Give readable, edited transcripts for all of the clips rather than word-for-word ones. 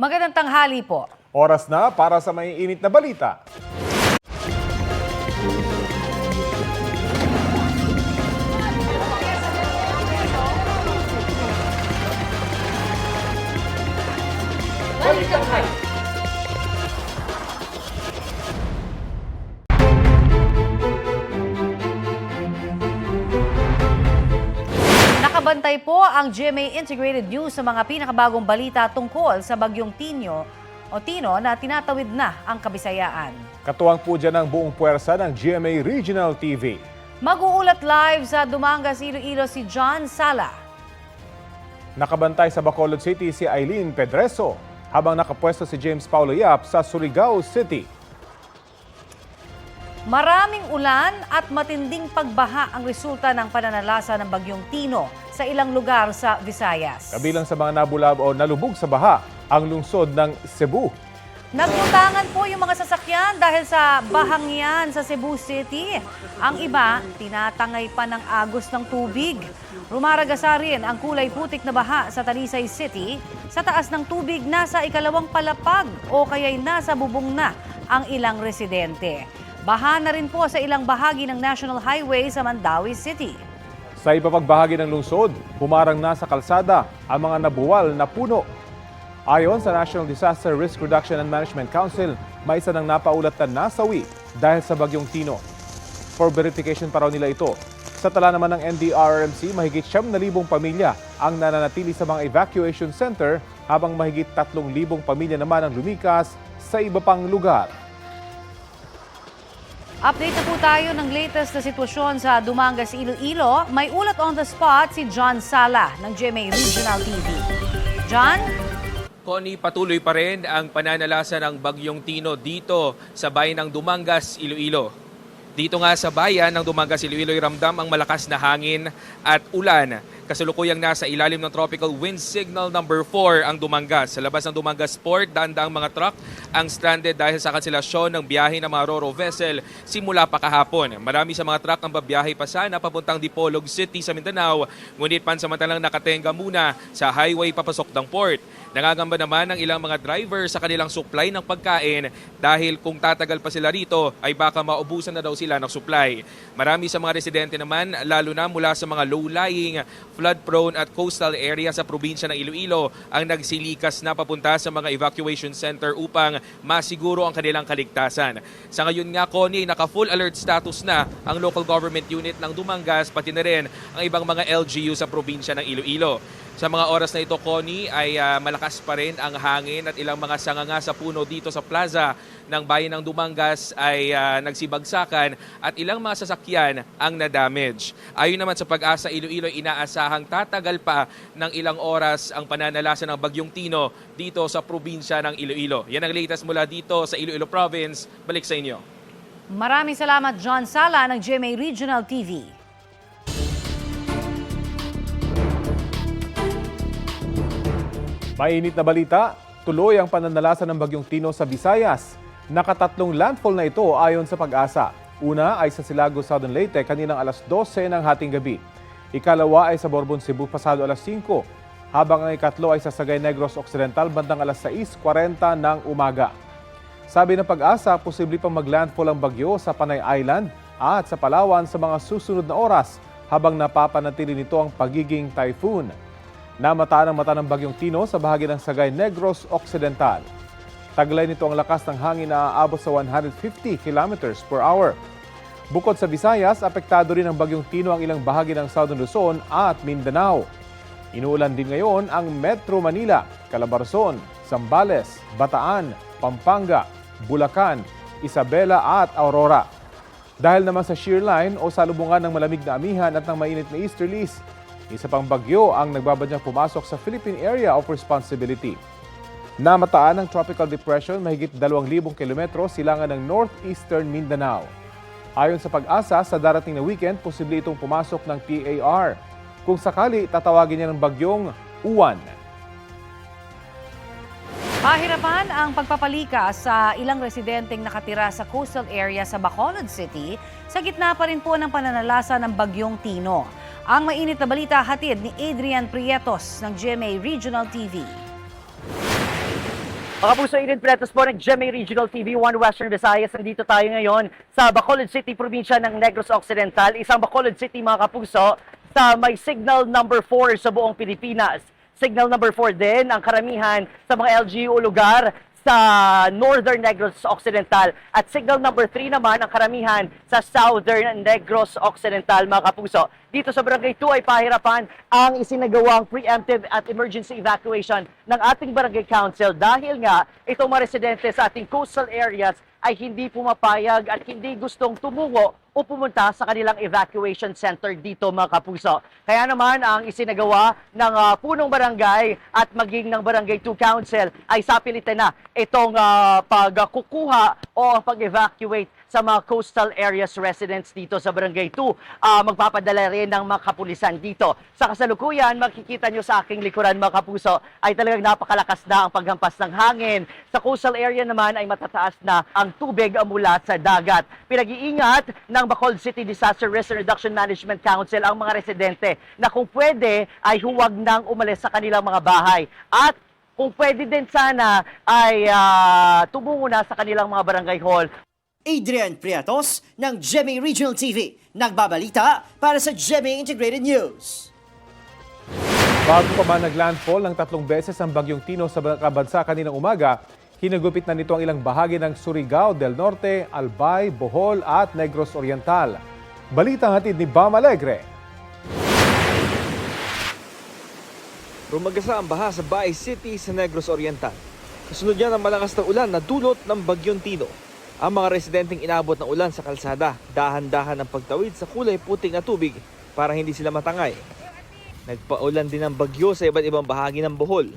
Magandang tanghali po. Oras na para sa maiinit na balita. Nakabantay po ang GMA Integrated News sa mga pinakabagong balita tungkol sa bagyong Tino na tinatawid na ang Kabisayaan. Katuwang po dyan ang buong puwersa ng GMA Regional TV. Mag-uulat live sa Dumangas, Iloilo si John Sala. Nakabantay sa Bacolod City si Eileen Pedreso, habang nakapwesto si James Paulo Yap sa Surigao City. Maraming ulan at matinding pagbaha ang resulta ng pananalasa ng bagyong Tino sa ilang lugar sa Visayas. Kabilang sa mga nabulab o nalubog sa baha, ang lungsod ng Cebu. Nagbutangan po yung mga sasakyan dahil sa bahangyan sa Cebu City. Ang iba, tinatangay pa ng agos ng tubig. Rumaragasa rin ang kulay putik na baha sa Talisay City. Sa taas ng tubig, nasa ikalawang palapag o kaya'y nasa bubong na ang ilang residente. Baha na rin po sa ilang bahagi ng National Highway sa Mandawi City. Sa iba pang bahagi ng lungsod, humarang na sa kalsada ang mga nabuwal na puno. Ayon sa National Disaster Risk Reduction and Management Council, may isa nang napaulat na nasawi dahil sa bagyong Tino. For verification pa raw nila ito. Sa tala naman ng NDRRMC, mahigit 7,000 pamilya ang nananatili sa mga evacuation center, habang mahigit 3,000 pamilya naman ang lumikas sa iba pang lugar. Update na po tayo ng latest na sitwasyon sa Dumangas, Iloilo. May ulat on the spot si John Sala ng GMA Regional TV. John? Connie, patuloy pa rin ang pananalasa ng bagyong Tino dito sa bayan ng Dumangas, Iloilo. Dito nga sa bayan ng Dumangas, Iloilo, ramdam ang malakas na hangin at ulan. Kasalukuyang nasa ilalim ng tropical wind signal number 4 ang Dumangas. Sa labas ng Dumangas Port, daang mga truck ang stranded dahil sa kanselasyon ng biyahe ng mga ro-ro vessel simula pa kahapon. Marami sa mga truck ang babiyahe pa sana papuntang Dipolog City sa Mindanao, ngunit pansamantalang nakatenga muna sa highway papasok ng port. Nangangamba naman ng ilang mga driver sa kanilang supply ng pagkain dahil kung tatagal pa sila rito ay baka maubusan na daw sila ng supply. Marami sa mga residente naman, lalo na mula sa mga low-lying, flood-prone at coastal area sa probinsya ng Iloilo, ang nagsilikas na papunta sa mga evacuation center upang masiguro ang kanilang kaligtasan. Sa ngayon nga, Connie, naka-full alert status na ang local government unit ng Dumangas, pati na rin ang ibang mga LGU sa probinsya ng Iloilo. Sa mga oras na ito, Connie, ay malakas pa rin ang hangin at ilang mga sanganga sa puno dito sa plaza ng bayan ng Dumangas ay nagsibagsakan at ilang mga sasakyan ang na-damage. Ayon naman sa Pag-asa Iloilo, inaasahang tatagal pa ng ilang oras ang pananalasa ng bagyong Tino dito sa probinsya ng Iloilo. Yan ang latest mula dito sa Iloilo Province. Balik sa inyo. Maraming salamat, John Sala ng GMA Regional TV. Mainit na balita, tuloy ang pananalasa ng bagyong Tino sa Visayas. Nakatatlong landfall na ito ayon sa Pag-asa. Una ay sa Silago, Southern Leyte kaninang alas 12 ng hating gabi. Ikalawa ay sa Borbon, Cebu pasado alas 5. Habang ang ikatlo ay sa Sagay Negros Occidental bandang alas 6:40 ng umaga. Sabi ng Pag-asa, posible pang maglandfall ang bagyo sa Panay Island at sa Palawan sa mga susunod na oras habang napapanatili nito ang pagiging typhoon. Namataan ang mata ng bagyong Tino sa bahagi ng Sagay Negros Occidental. Taglay nito ang lakas ng hangin na aabot sa 150 kilometers per hour. Bukod sa Visayas, apektado rin ng bagyong Tino ang ilang bahagi ng Southern Luzon at Mindanao. Inuulan din ngayon ang Metro Manila, Calabarzon, Zambales, Bataan, Pampanga, Bulacan, Isabela at Aurora. Dahil naman sa shear line o salubungan ng malamig na amihan at ng mainit na easterlies, isa pang bagyo ang nagbabadyang pumasok sa Philippine Area of Responsibility. Namataan ng Tropical Depression mahigit 2,000 kilometro silangan ng northeastern Mindanao. Ayon sa Pag-asa, sa darating na weekend, posible itong pumasok ng PAR. Kung sakali, tatawagin niya ng bagyong Uwan. Pahirapan ang pagpapalikas sa ilang residenteng nakatira sa coastal area sa Bacolod City sa gitna pa rin po ng pananalasa ng bagyong Tino. Ang mainit na balita hatid ni Adrian Prietos ng GMA Regional TV. Mga puso, Eden Pretos po ng GMA Regional TV 1 Western Visayas. Nandito tayo ngayon sa Bacolod City, probinsya ng Negros Occidental. Isang Bacolod City, mga kapuso, sa may signal number 4 sa buong Pilipinas. Signal number 4 din ang karamihan sa mga LGU lugar sa Northern Negros Occidental. At signal number 3 naman ang karamihan sa Southern Negros Occidental, mga kapuso. Dito sa Barangay 2 ay pahirapan ang isinagawang preemptive at emergency evacuation ng ating Barangay Council dahil nga itong mga residente sa ating coastal areas ay hindi pumapayag at hindi gustong tumungo o pumunta sa kanilang evacuation center dito, mga kapuso. Kaya naman ang isinagawa ng punong barangay at maging ng Barangay 2 Council ay sapilitan na itong pagkukuha o pag-evacuate sa mga coastal areas residents dito sa Barangay 2. Magpapadala rin ng mga kapulisan dito. Sa kasalukuyan, makikita nyo sa aking likuran, mga kapuso, ay talagang napakalakas na ang paghampas ng hangin. Sa coastal area naman ay matataas na ang tubig mula sa dagat. Pinag-iingat ng Bacolod City Disaster Risk and Reduction Management Council ang mga residente na kung pwede ay huwag nang umalis sa kanilang mga bahay. At kung pwede din sana ay tumungo na sa kanilang mga barangay hall. Adrian Priatos ng GMA Regional TV, nagbabalita para sa GMA Integrated News. Bago pa man naglandfall ng 3 beses ang bagyong Tino sa bansa kaninang umaga, hinagupit na nito ang ilang bahagi ng Surigao del Norte, Albay, Bohol at Negros Oriental. Balitang hatid ni Bam Alegre. Rumagasa ang baha sa Baay City sa Negros Oriental. Kasunod niya ng malakas na ulan na dulot ng bagyong Tino. Ang mga residenteng inabot ng ulan sa kalsada, dahan-dahan ang pagtawid sa kulay puting na tubig para hindi sila matangay. Nagpaulan din ng bagyo sa iba't ibang bahagi ng Bohol.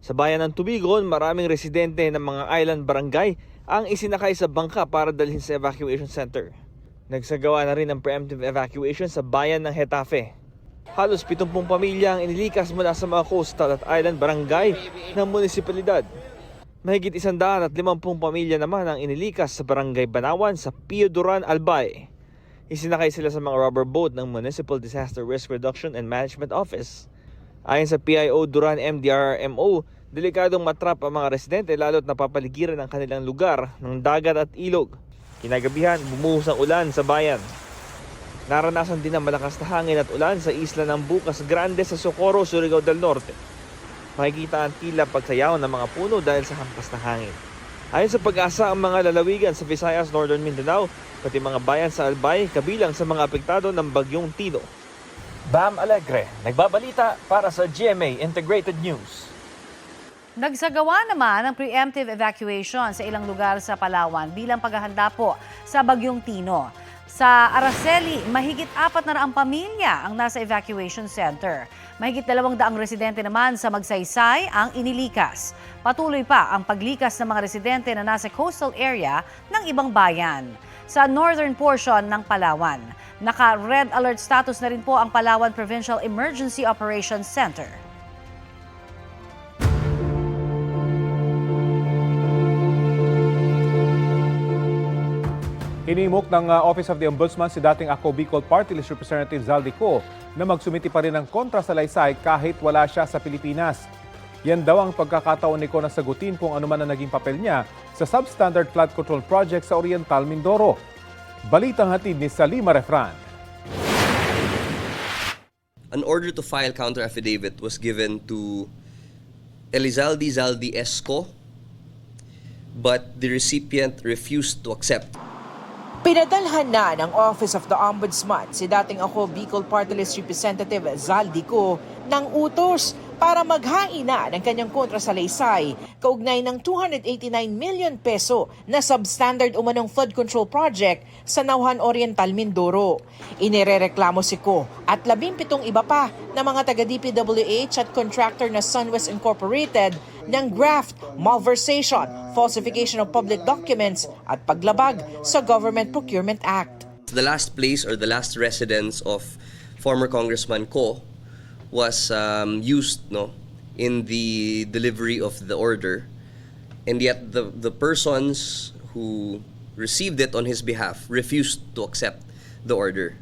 Sa bayan ng Tubigon, maraming residente ng mga island barangay ang isinakay sa bangka para dalhin sa evacuation center. Nagsagawa na rin ng preemptive evacuation sa bayan ng Hetafe. Halos 70 pamilya ang inilikas mula sa mga coastal at island barangay ng munisipalidad. Mahigit 150 pamilya naman ang inilikas sa Barangay Banawan sa Pio Duran, Albay. Isinakay sila sa mga rubber boat ng Municipal Disaster Risk Reduction and Management Office. Ayon sa PIO Duran MDRMO, delikadong matrap ang mga residente lalo't napapaligiran ang kanilang lugar ng dagat at ilog. Kinagabihan, bumuhos ang ulan sa bayan. Naranasan din ang malakas na hangin at ulan sa isla ng Bukas Grande sa Socorro, Surigao del Norte. Makikita ang tila pagsayaw ng mga puno dahil sa hampas na hangin. Ayon sa Pag-asa, ang mga lalawigan sa Visayas, Northern Mindanao, pati mga bayan sa Albay, kabilang sa mga apektado ng bagyong Tino. Bam Alegre, nagbabalita para sa GMA Integrated News. Nagsagawa naman ng preemptive evacuation sa ilang lugar sa Palawan bilang paghahanda po sa bagyong Tino. Sa Araceli, mahigit 400 pamilya ang nasa evacuation center. Mahigit 200 residente naman sa Magsaysay ang inilikas. Patuloy pa ang paglikas ng mga residente na nasa coastal area ng ibang bayan. Sa northern portion ng Palawan, naka-red alert status na rin po ang Palawan Provincial Emergency Operations Center. Hinimok ng Office of the Ombudsman si dating Ako Bicol Party List Representative Zaldico na magsumiti pa rin ng kontrasalaysay kahit wala siya sa Pilipinas. Yan daw ang pagkakataon ni Ko na sagutin kung ano man ang naging papel niya sa substandard flood control project sa Oriental Mindoro. Balitang hatid ni Salima Refran. An order to file counter affidavit was given to Elizalde Zaldi Esco, but the recipient refused to accept. Pinadalhan na ng Office of the Ombudsman si dating Ako Bicol Party List Representative Zaldico ng utos para maghain na ng kanyang kontrasalaysay kaugnay ng 289 million peso na substandard umanong flood control project sa Nauhan Oriental, Mindoro. Inirereklamo si Ko at 17 iba pa na mga taga-DPWH at contractor na Sunwest Incorporated ng graft, malversation, falsification of public documents at paglabag sa Government Procurement Act. The last place or the last residence of former Congressman Ko was used in the delivery of the order, and yet the persons who received it on his behalf refused to accept the order.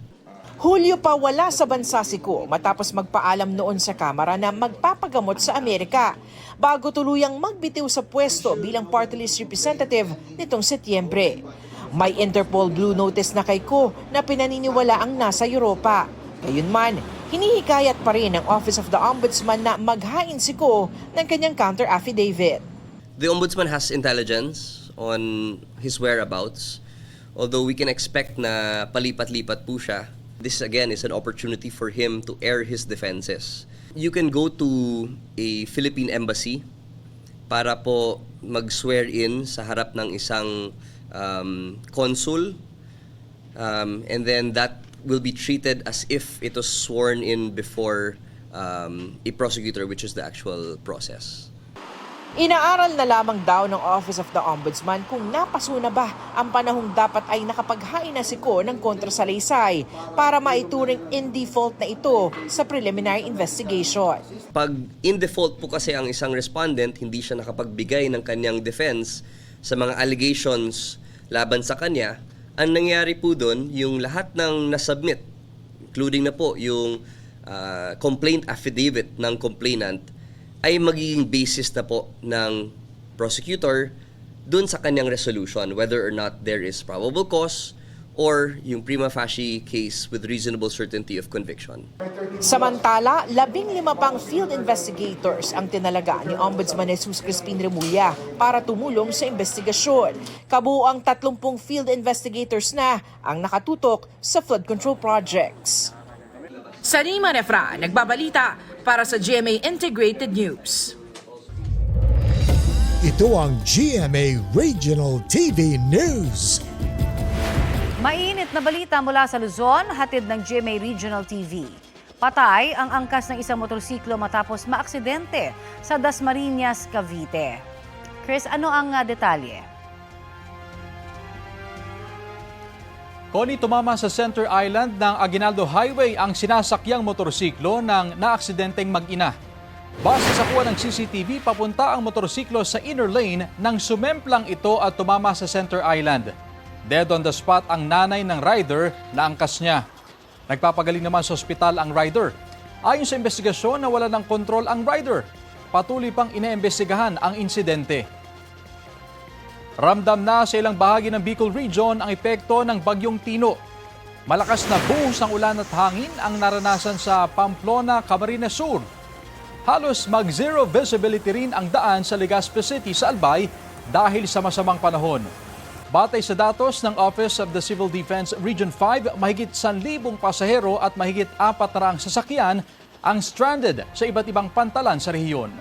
Hulyo pa wala sa bansa si Ko matapos magpaalam noon sa Kamara na magpapagamot sa Amerika bago tuluyang magbitiw sa pwesto bilang party list representative nitong Setyembre. May Interpol Blue Notice na kay Ko na pinaniniwala ang nasa Europa. Gayunman, hinihikayat pa rin ng Office of the Ombudsman na maghain si Ko ng kanyang counter-affidavit. The Ombudsman has intelligence on his whereabouts. Although we can expect na palipat-lipat po siya, this again is an opportunity for him to air his defenses. You can go to a Philippine embassy para po mag-swear in sa harap ng isang consul, and then that will be treated as if it was sworn in before a prosecutor, which is the actual process. Inaaral na lamang daw ng Office of the Ombudsman kung napaso na ba ang panahong dapat ay nakapaghain na si Ko ng kontrasalaysay para maituring in default na ito sa preliminary investigation. Pag in default po kasi ang isang respondent, hindi siya nakapagbigay ng kanyang defense sa mga allegations laban sa kanya, ang nangyari po doon, yung lahat ng nasubmit, including na po yung complaint affidavit ng complainant, ay magiging basis na po ng prosecutor dun sa kanyang resolution, whether or not there is probable cause or yung prima facie case with reasonable certainty of conviction. Samantala, 15 pang field investigators ang tinalaga ni Ombudsman Jesus Crispin Remulla para tumulong sa investigasyon. Kabuuang 30 field investigators na ang nakatutok sa flood control projects. Sarima Nefra, nagbabalita para sa GMA Integrated News. Ito ang GMA Regional TV News. Mainit na balita mula sa Luzon, hatid ng GMA Regional TV. Patay ang angkas ng isang motorsiklo matapos maaksidente sa Dasmariñas, Cavite. Chris, ano ang detalye? Connie, tumama sa Center Island ng Aguinaldo Highway ang sinasakyang motorsiklo ng naaksidenteng mag-ina. Base sa kuha ng CCTV, papunta ang motorsiklo sa inner lane nang sumemplang ito at tumama sa Center Island. Dead on the spot ang nanay ng rider na angkas niya. Nagpapagaling naman sa ospital ang rider. Ayon sa investigasyon, nawala ng kontrol ang rider. Patuloy pang iniimbestigahan ang insidente. Ramdam na sa ilang bahagi ng Bicol Region ang epekto ng Bagyong Tino. Malakas na buhos ng ulan at hangin ang naranasan sa Pamplona, Camarines Sur. Halos mag-zero visibility rin ang daan sa Legazpi City sa Albay dahil sa masamang panahon. Batay sa datos ng Office of the Civil Defense Region 5, mahigit 1,000 pasahero at mahigit 400 sasakyan ang stranded sa iba't ibang pantalan sa rehiyon.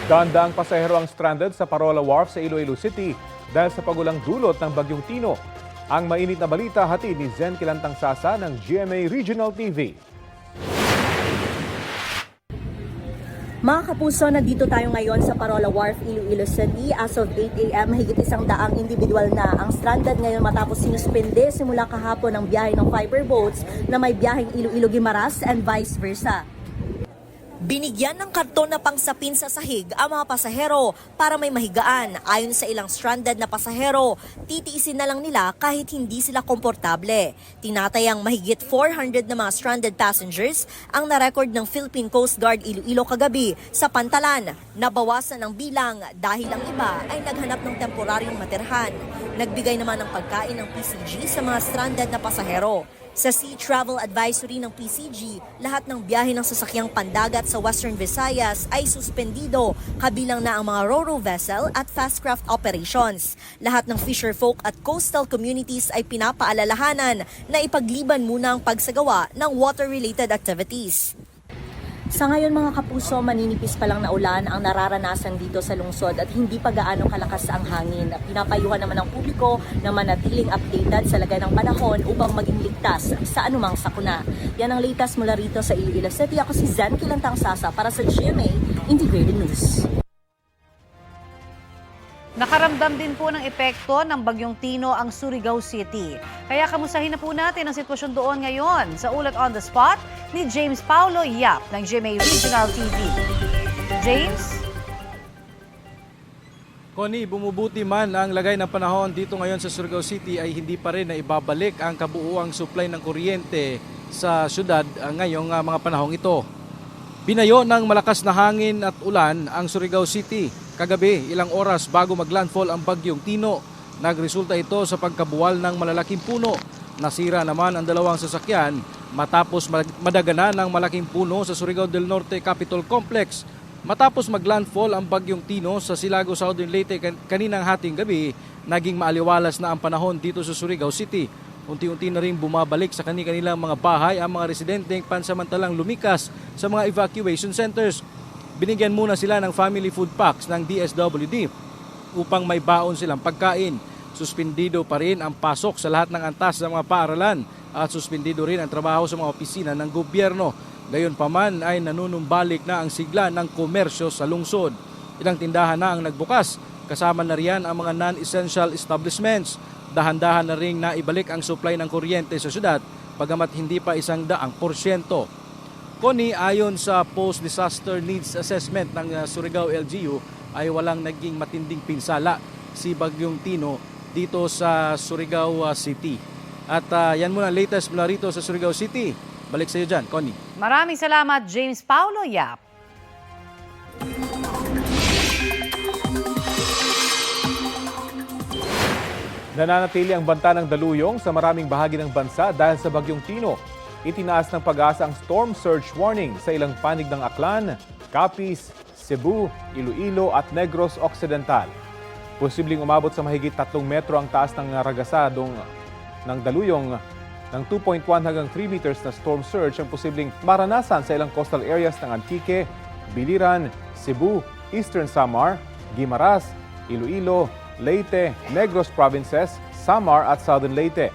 Daang-daang pasahero ang stranded sa Parola Wharf sa Iloilo City dahil sa pagulang dulot ng Bagyong Tino. Ang mainit na balita hatid ni Zen Kilantang Sasa ng GMA Regional TV. Mga kapuso, nandito tayo ngayon sa Parola Wharf, Iloilo City. As of 8 a.m., mahigit 100 individual na ang stranded ngayon matapos sinuspende simula kahapon ang biyahe ng fiber boats na may biyaheng Iloilo-Guimaras and vice versa. Binigyan ng karton na pangsapin sa sahig ang mga pasahero para may mahigaan. Ayon sa ilang stranded na pasahero, titiisin na lang nila kahit hindi sila komportable. Tinatayang mahigit 400 na mga stranded passengers ang na-record ng Philippine Coast Guard Iloilo kagabi sa Pantalan. Nabawasan ang bilang dahil ang iba ay naghanap ng temporaryong matirhan. Nagbigay naman ng pagkain ng PCG sa mga stranded na pasahero. Sa Sea Travel Advisory ng PCG, lahat ng biyahe ng sasakyang pandagat sa Western Visayas ay suspendido, kabilang na ang mga ro-ro vessel at fast craft operations. Lahat ng fisherfolk at coastal communities ay pinapaalalahanan na ipagliban muna ang pagsagawa ng water-related activities. Sa ngayon mga kapuso, maninipis pa lang na ulan ang nararanasan dito sa lungsod at hindi pa gaano kalakas ang hangin. Pinapayuhan naman ng publiko na manatiling updated sa lagay ng panahon upang maging ligtas sa anumang sakuna. Yan ang latest mula rito sa Iloilo City. Ako si Zen Kilantang Sasa para sa GMA Integrated News. Nakaramdam din po ng epekto ng Bagyong Tino ang Surigao City. Kaya kamustahin na po natin ang sitwasyon doon ngayon sa ulat on the spot ni James Paulo Yap ng GMA Regional TV. James? Connie, bumubuti man ang lagay ng panahon dito ngayon sa Surigao City ay hindi pa rin na ibabalik ang kabuuang supply ng kuryente sa syudad ngayong mga panahong ito. Binayo ng malakas na hangin at ulan ang Surigao City. Kagabi, ilang oras bago maglandfall ang bagyong Tino. Nagresulta ito sa pagkabuwal ng malalaking puno. Nasira naman ang dalawang sasakyan matapos madaganan ng malaking puno sa Surigao del Norte Capitol Complex. Matapos maglandfall ang bagyong Tino sa Silago, Southern Leyte kaninang hating gabi, naging maaliwalas na ang panahon dito sa Surigao City. Unti-unti na rin bumabalik sa kanilang mga bahay ang mga residenteng pansamantalang lumikas sa mga evacuation centers. Binigyan muna sila ng family food packs ng DSWD upang may baon silang pagkain. Suspendido pa rin ang pasok sa lahat ng antas ng mga paaralan at suspendido rin ang trabaho sa mga opisina ng gobyerno. Gayunpaman ay nanunumbalik na ang sigla ng komersyo sa lungsod. Ilang tindahan na ang nagbukas, kasama na riyan ang mga non-essential establishments. Dahan-dahan na ring naibalik ang supply ng kuryente sa syudad, bagamat hindi pa 100%. Connie, ayon sa Post-Disaster Needs Assessment ng Surigao LGU, ay walang naging matinding pinsala si Bagyong Tino dito sa Surigao City. At yan muna ang latest mula rito sa Surigao City. Balik sa iyo dyan, Connie. Maraming salamat, James Paulo Yap. Nananatili ang banta ng daluyong sa maraming bahagi ng bansa dahil sa Bagyong Tino. Itinaas ng Pag-asa ang storm surge warning sa ilang panig ng Aklan, Capiz, Cebu, Iloilo at Negros Occidental. Posibleng umabot sa mahigit 3 metro ang taas ng ragasadong ng daluyong ng 2.1 hanggang 3 meters na storm surge ang posibleng maranasan sa ilang coastal areas ng Antique, Biliran, Cebu, Eastern Samar, Guimaras, Iloilo, Leyte, Negros Provinces, Samar at Southern Leyte.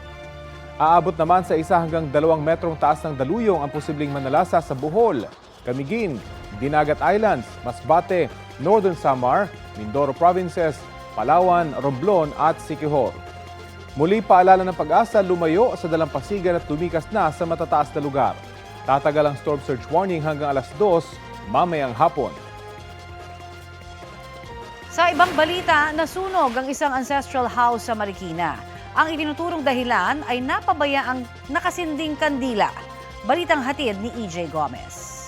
Aabot naman sa 1 hanggang 2 metrong taas ng daluyong ang posibleng manalasa sa Bohol, Camiguin, Dinagat Islands, Masbate, Northern Samar, Mindoro Provinces, Palawan, Romblon at Siquijor. Muli paalala ng Pag-asa, lumayo sa dalampasigan at lumikas na sa matataas na lugar. Tatagal ang storm surge warning hanggang alas 2 mamayang hapon. Sa ibang balita, nasunog ang isang ancestral house sa Marikina. Ang itinuturong dahilan ay napabaya ang nakasinding kandila. Balitang hatid ni EJ Gomez.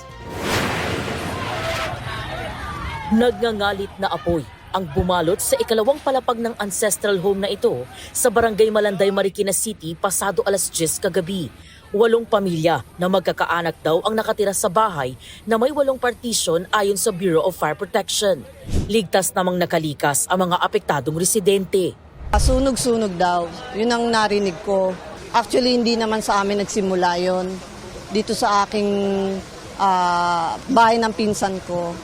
Nagngangalit na apoy ang bumalot sa ikalawang palapag ng ancestral home na ito sa Barangay Malanday, Marikina City pasado alas 10 kagabi. 8 pamilya na magkakaanak daw ang nakatira sa bahay na may 8 partition ayon sa Bureau of Fire Protection. Ligtas namang nakalikas ang mga apektadong residente. Sunog-sunog daw, yun ang narinig ko. Actually, hindi naman sa amin nagsimula yun. Dito sa aking bahay ng pinsan ko,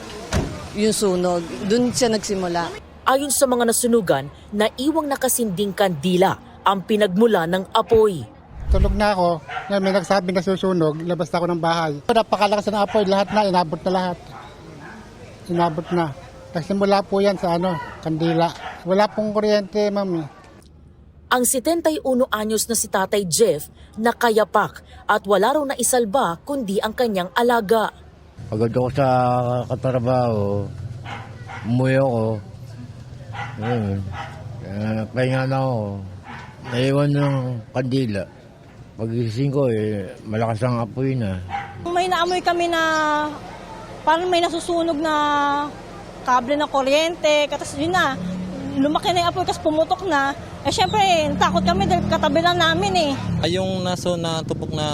yung sunog, dun siya nagsimula. Ayon sa mga nasunugan, naiwang nakasinding kandila ang pinagmula ng apoy. Tulog na ako, may nagsabi na susunog, labas ako ng bahay. Napakalakas ng apoy, lahat na, inabot na lahat. Inabot na. Nagsimula po yan sa kandila. Wala pong kuryente, ma'am. Ang 71 anyos na si Tatay Jeff nakayapak at wala raw na isalba kundi ang kanyang alaga. Pagod ako sa katrabaho, umuwi ako. Pahinga na ako. Naiwan ng kandila. Pagising ko, malakas ang apoy na. May naamoy kami na parang may nasusunog na kable ng kuryente. Tapos yun na, lumaki na yung apoy kasi pumutok na. Siyempre, takot kami dahil katabi lang namin Yung natupok na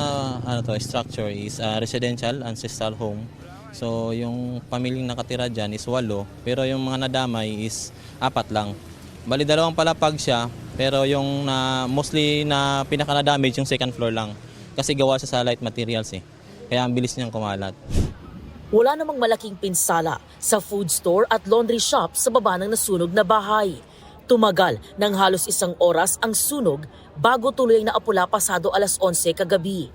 structure is residential ancestral home. So yung pamilyang nakatira dyan is 8, pero yung mga nadamay is 4 lang. Bali 2 palapag siya, pero yung mostly na pinaka-na-damage yung second floor lang. Kasi gawa siya sa light materials Kaya ang bilis niyang kumalat. Wala namang malaking pinsala sa food store at laundry shop sa baba ng nasunog na bahay. Tumagal ng halos 1 oras ang sunog bago tuloy na apula pasado alas 11 kagabi.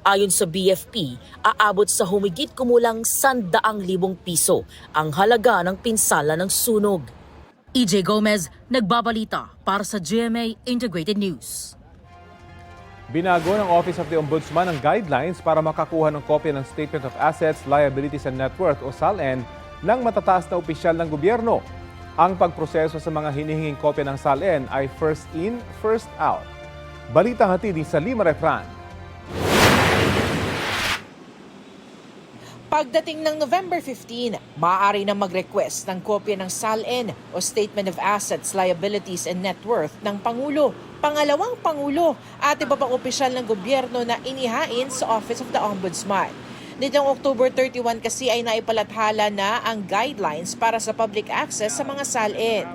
Ayon sa BFP, aabot sa humigit kumulang 100,000 piso ang halaga ng pinsala ng sunog. EJ Gomez, nagbabalita para sa GMA Integrated News. Binago ng Office of the Ombudsman ang guidelines para makakuha ng kopya ng Statement of Assets, Liabilities and Net Worth o SALN ng matataas na opisyal ng gobyerno. Ang pagproseso sa mga hinihinging kopya ng SALN ay first in, first out. Balita hatid ni Salima Refran. Pagdating ng November 15, maaari na mag-request ng kopya ng SALN o Statement of Assets, Liabilities and Net Worth ng Pangulo, Pangalawang Pangulo at iba pang opisyal ng gobyerno na inihain sa Office of the Ombudsman. Nitong October 31 kasi ay naipalathala na ang guidelines para sa public access sa mga SALN.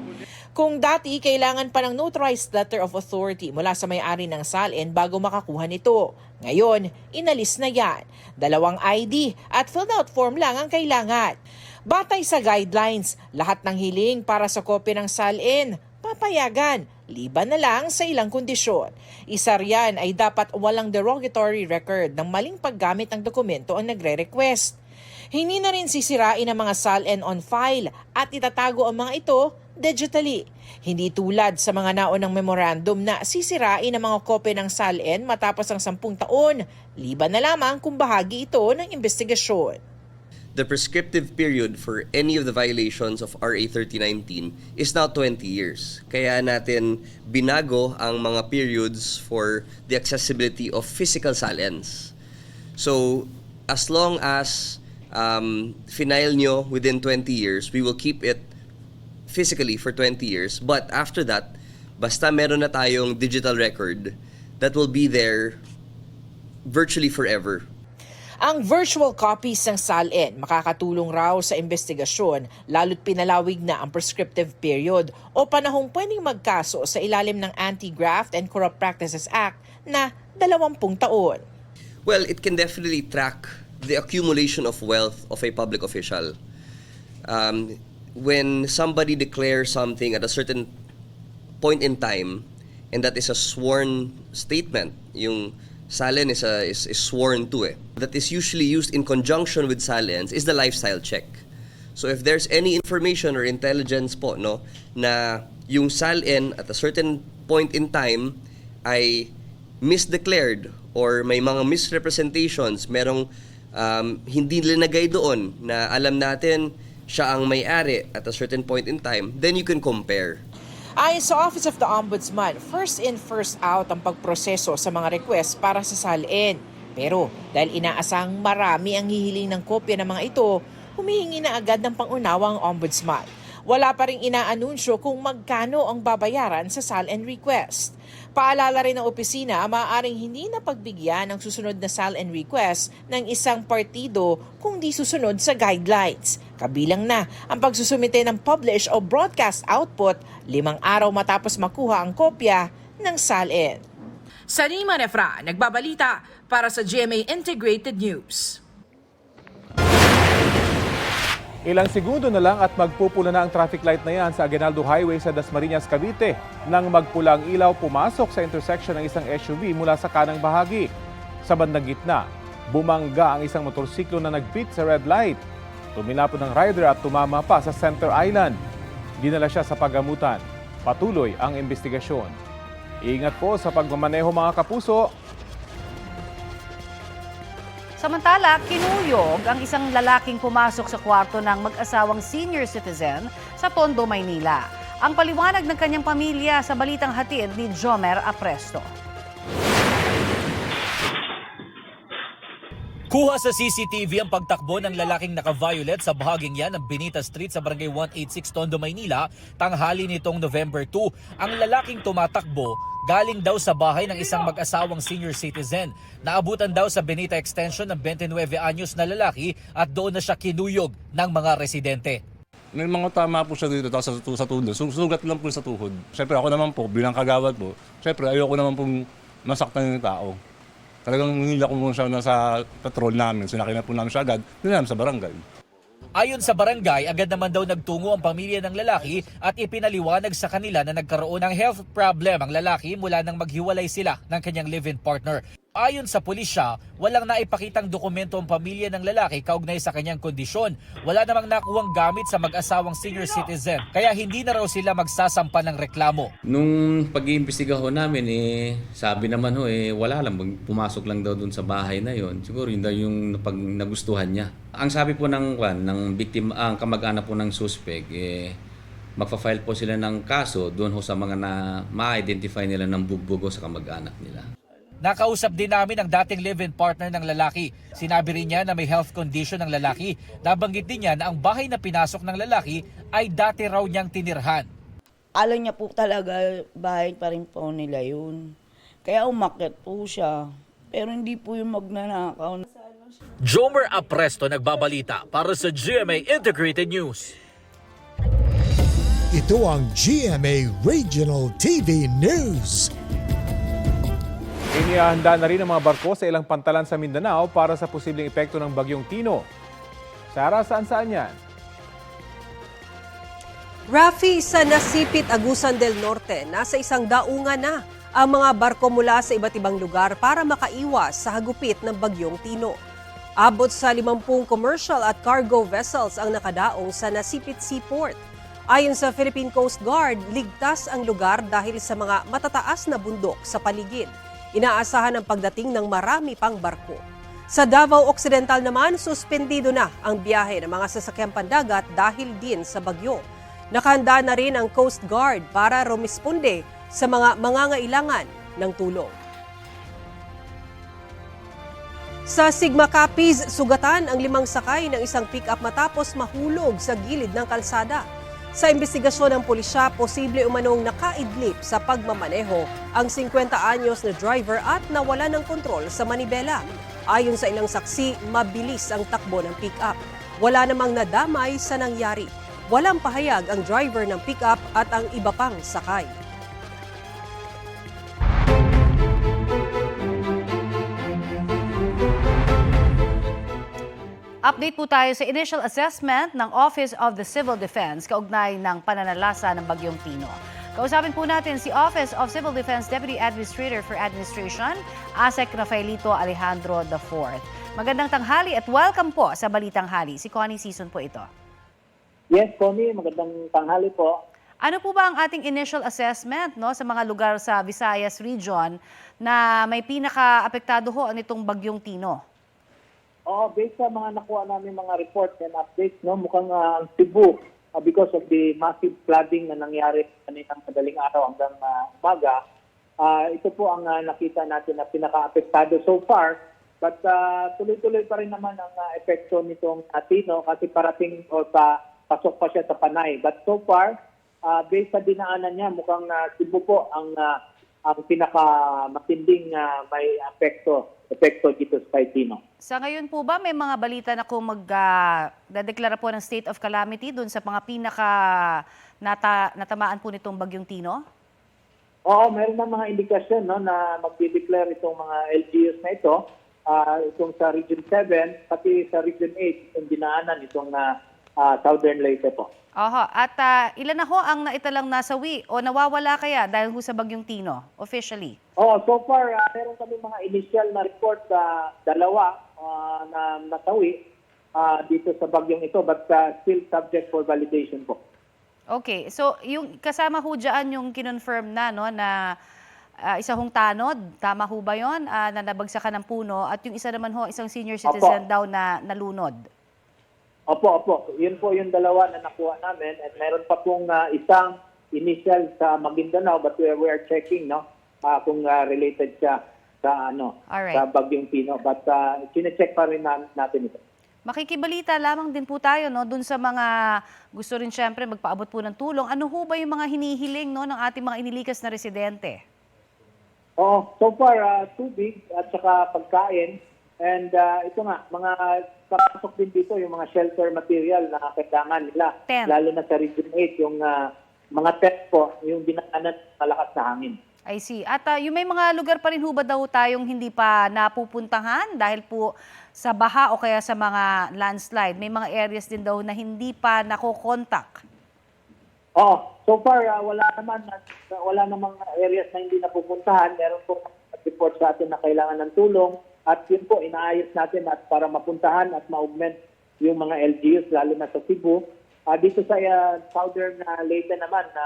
Kung dati, kailangan pa ng notarized letter of authority mula sa may-ari ng SALN bago makakuha nito. Ngayon, inalis na yan. 2 ID at filled out form lang ang kailangan. Batay sa guidelines, lahat ng hiling para sa kopya ng SALN, papayagan, liban na lang sa ilang kondisyon. Isa riyan ay dapat walang derogatory record ng maling paggamit ng dokumento ang nagre-request. Hindi na rin sisirain ang mga SALN on file at itatago ang mga ito digitally. Hindi tulad sa mga naunang memorandum na sisirain ang mga kopya ng SALN matapos ang 10 taon, liban na lamang kung bahagi ito ng investigasyon. The prescriptive period for any of the violations of RA 3019 is now 20 years. Kaya natin binago ang mga periods for the accessibility of physical SALNs. So, as long as final nyo within 20 years, we will keep it physically for 20 years. But after that, basta meron na tayong digital record, that will be there virtually forever. Ang virtual copies ng SALN makakatulong raw sa investigasyon lalo't pinalawig na ang prescriptive period o panahong pwedeng magkaso sa ilalim ng Anti-Graft and Corrupt Practices Act na 20 taon. Well, it can definitely track the accumulation of wealth of a public official. When somebody declares something at a certain point in time, and that is a sworn statement, yung SALN is sworn to that is usually used in conjunction with SALNs is the lifestyle check. So if there's any information or intelligence po na yung SALN at a certain point in time ay misdeclared or may mga misrepresentations, merong hindi linagay doon na alam natin siya ang may-ari at a certain point in time, then you can compare. Ayon sa Office of the Ombudsman, first in, first out ang pagproseso sa mga request para sa SALN. Pero dahil inaasang marami ang hihiling ng kopya ng mga ito, humihingi na agad ng pangunawa ang Ombudsman. Wala pa ring inaanunsyo kung magkano ang babayaran sa SALN request. Paalala rin ng opisina, maaaring hindi na pagbigyan ng susunod na SALN request ng isang partido kung di susunod sa guidelines. Kabilang na ang pagsusumite ng publish o broadcast output 5 araw matapos makuha ang kopya ng SALN. Salima Refran, nagbabalita para sa GMA Integrated News. Ilang segundo na lang at magpupula na ang traffic light na yan sa Aguinaldo Highway sa Dasmariñas, Cavite. Nang magpula ang ilaw, pumasok sa intersection ng isang SUV mula sa kanang bahagi. Sa bandang gitna, bumangga ang isang motorsiklo na nagpit sa red light. Tumilapon ng rider at tumama pa sa Center Island. Dinala siya sa paggamutan. Patuloy ang investigasyon. Ingat po sa pagmamaneho mga kapuso. Samantala, kinuyog ang isang lalaking pumasok sa kwarto ng mag-asawang senior citizen sa Tondo, Maynila. Ang paliwanag ng kanyang pamilya sa balitang hatid ni Jomer Apresto. Kuha sa CCTV ang pagtakbo ng lalaking naka-violet sa bahaging yan ng Benita Street sa Barangay 186 Tondo, Maynila, tanghali nitong November 2. Ang lalaking tumatakbo galing daw sa bahay ng isang mag-asawang senior citizen. Naabutan daw sa Benita Extension ng 29 anyos na lalaki at doon na siya kinuyog ng mga residente. May mga tama po siya dito sa tuhod. Sugat lang po sa tuhod. Siyempre ako naman po, bilang kagawad po, siyempre ayoko naman pong masaktan yung tao. Talagang nila ko muna siya sa patrol namin. Sinakina po namin siya agad, dinala sa barangay. Ayon sa barangay, agad naman daw nagtungo ang pamilya ng lalaki at ipinaliwanag sa kanila na nagkaroon ng health problem ang lalaki mula nang maghiwalay sila ng kanyang live-in partner. Ayon sa pulisya, walang naipakitang dokumento ang pamilya ng lalaki kaugnay sa kanyang kondisyon. Wala namang nakuhang gamit sa mag-asawang senior citizen, kaya hindi na raw sila magsasampa ng reklamo. Nung pag-iimbestiga ho namin, sabi naman ho, wala lang, pumasok lang daw dun sa bahay na yon. Siguro yun daw yung nagustuhan niya. Ang sabi po ng biktima, ang kamag-anak po ng suspect, magfa-file po sila ng kaso doon ho sa mga na ma-identify nila ng bugbog o sa kamag-anak nila. Nakausap din namin ang dating live-in partner ng lalaki. Sinabi rin niya na may health condition ng lalaki. Nabanggit din niya na ang bahay na pinasok ng lalaki ay dati raw niyang tinirhan. Alam niya po talaga, bahay pa rin po nila yun. Kaya umakyat po siya. Pero hindi po yung magnanakaw. Jomer Apresto nagbabalita para sa GMA Integrated News. Ito ang GMA Regional TV News. Inihahanda na rin ang mga barko sa ilang pantalan sa Mindanao para sa posibleng epekto ng Bagyong Tino. Sarah, saan yan? Rafi, sa Nasipit, Agusan del Norte, nasa isang daungan na ang mga barko mula sa iba't ibang lugar para makaiwas sa hagupit ng Bagyong Tino. Abot sa 50 commercial at cargo vessels ang nakadaong sa Nasipit Seaport. Ayon sa Philippine Coast Guard, ligtas ang lugar dahil sa mga matataas na bundok sa paligid. Inaasahan ang pagdating ng marami pang barko. Sa Davao Occidental naman, suspendido na ang biyahe ng mga sasakyang pandagat dahil din sa bagyo. Nakahanda na rin ang Coast Guard para rumisponde sa mga mangangailangan ng tulong. Sa Sigma Capiz, sugatan ang 5 sakay ng isang pick-up matapos mahulog sa gilid ng kalsada. Sa investigasyon ng pulisya, posible umanong nakaidlip sa pagmamaneho ang 50 anyos na driver at nawala ng kontrol sa manibela. Ayon sa ilang saksi, mabilis ang takbo ng pick-up. Wala namang nadamay sa nangyari. Walang pahayag ang driver ng pick-up at ang iba pang sakay. Update po tayo sa initial assessment ng Office of the Civil Defense kaugnay ng pananalasa ng Bagyong Tino. Kausapin po natin si Office of Civil Defense Deputy Administrator for Administration, ASEC Rafaelito Alejandro IV. Magandang tanghali at welcome po sa Balitang Hali. Si Connie Season po ito. Yes, Connie. Magandang tanghali po. Ano po ba ang ating initial assessment sa mga lugar sa Visayas region na may pinaka-apektado ho nitong Bagyong Tino? Oo, based sa mga nakuha namin mga reports and updates, mukhang ang Cebu, because of the massive flooding na nangyari kaninang madaling araw hanggang umaga, ito po ang nakita natin na pinaka-apektado so far. But tuloy-tuloy pa rin naman ang epekto nitong Tino kasi parating o pasok pa siya sa Panay. But so far, based sa dinaanan niya, mukhang Cebu po ang pinaka-matinding may epekto dito sa Tino. Sa ngayon po ba may mga balita na kung magdadeklara po ng state of calamity dun sa mga natamaan po nitong Bagyong Tino? Oo, meron na mga indikasyon na magdi-declare itong mga LGUs na ito, itong sa Region 7, pati sa Region 8, itong dinaanan itong Southern Leyte po. Oho. At ilan na ho ang naitalang nasawi o nawawala kaya dahil ho sa Bagyong Tino officially? Oo, so far, meron kami mga initial na report sa 2 na nasawi dito sa bagyong ito but still subject for validation po. Okay. So, yung kasama ho dyan yung kinonfirm na isa hong tanod, tama ho ba yun, na nabagsakan ng puno at yung isa naman ho, isang senior citizen daw na nalunod? Opo. Yun po yung 2 na nakuha namin at meron pa pong isang initial sa Maguindanao but we are checking kung related siya sa sa Bagyong Tino but chine-check pa rin natin ito. Makikibalita lamang din po tayo dun sa mga gusto rin syempre magpaabot po ng tulong. Ano ho ba yung mga hinihiling ng ating mga inilikas na residente? So far tubig at saka pagkain and ito nga mga papasok din dito yung mga shelter material na kailangan nila lalo na sa Region 8 yung mga tent po yung dinaanan malakas na hangin. I see. At yung may mga lugar pa rin ho ba daw tayong hindi pa napupuntahan dahil po sa baha o kaya sa mga landslide? May mga areas din daw na hindi pa nakokontak? So far wala namang areas na hindi napupuntahan. Meron po report sa atin na kailangan ng tulong at yun po inaayos natin at para mapuntahan at ma-augment yung mga LGUs lalo na sa Cebu. Dito sa Southern Leyte naman na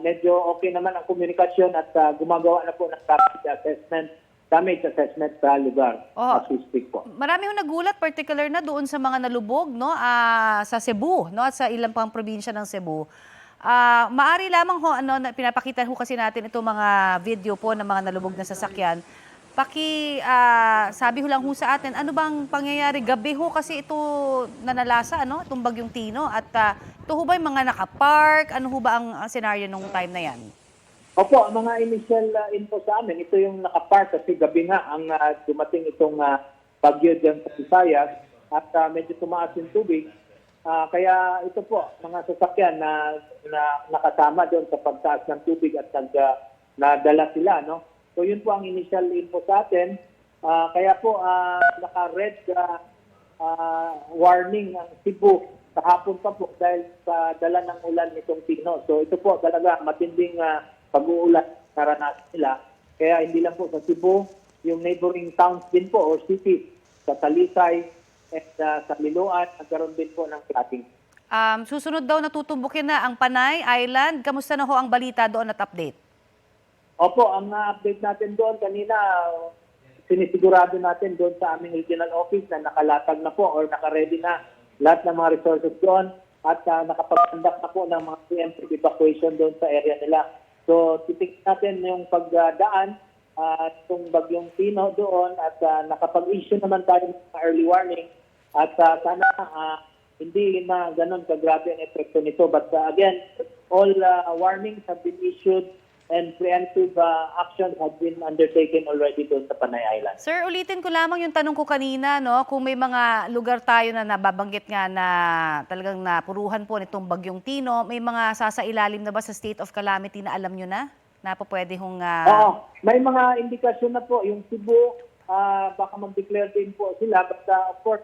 medyo okay naman ang komunikasyon at gumagawa na po ng damage assessment sa lugar as we speak po. Marami ho nagulat, particular na doon sa mga nalubog sa Cebu at sa ilang pang probinsya ng Cebu. Maari lamang ho, pinapakita ho kasi natin itong mga video po ng mga nalubog na sasakyan. Sabi ho lang ho sa atin, ano bang pangyayari? Gabi ho kasi ito nanalasa, itong bagyong Tino. At ito ho ba yung mga nakapark? Ano ho ba ang senaryo nung time na yan? Opo, ang mga initial info sa amin, ito yung nakapark kasi gabi nga ang dumating itong bagyo dyan sa Visayas at medyo tumaas yung tubig. Kaya ito po, mga sasakyan na nakasama doon sa pagtaas ng tubig at nadala sila, no? So yun po ang initial info sa atin. Kaya po naka-red warning ang Cebu kahapon pa po dahil sa dala ng ulan nitong Tino. So ito po talaga matinding pag-uulan naranasan nila. Kaya hindi lang po sa Cebu, yung neighboring towns din po or cities sa Talisay at sa Liloan, nagkaroon din po ng flooding. Susunod daw natutumbukin na ang Panay Island. Kamusta na ho ang balita doon at update? Opo, ang update natin doon kanina, sinisigurado natin doon sa aming regional office na nakalatag na po or nakaready na lahat ng mga resources doon at nakapag-conduct na po ng mga preemptive evacuation doon sa area nila. So, titignan natin yung pagdaan itong bagyong Tino doon at nakapag-issue naman tayo ng early warning at sana hindi na ganun kagrabe ang epekto nito. But again, all warnings have been issued and preemptive actions have been undertaken already doon sa Panay Island. Sir, ulitin ko lamang yung tanong ko kanina, no? Kung may mga lugar tayo na nababanggit nga na talagang napuruhan po nitong bagyong Tino, may mga sasailalim na ba sa state of calamity na alam nyo na? Na po pwede hong... Oo, may mga indikasyon na po. Yung Cebu, baka mag-declare din po sila. But of course,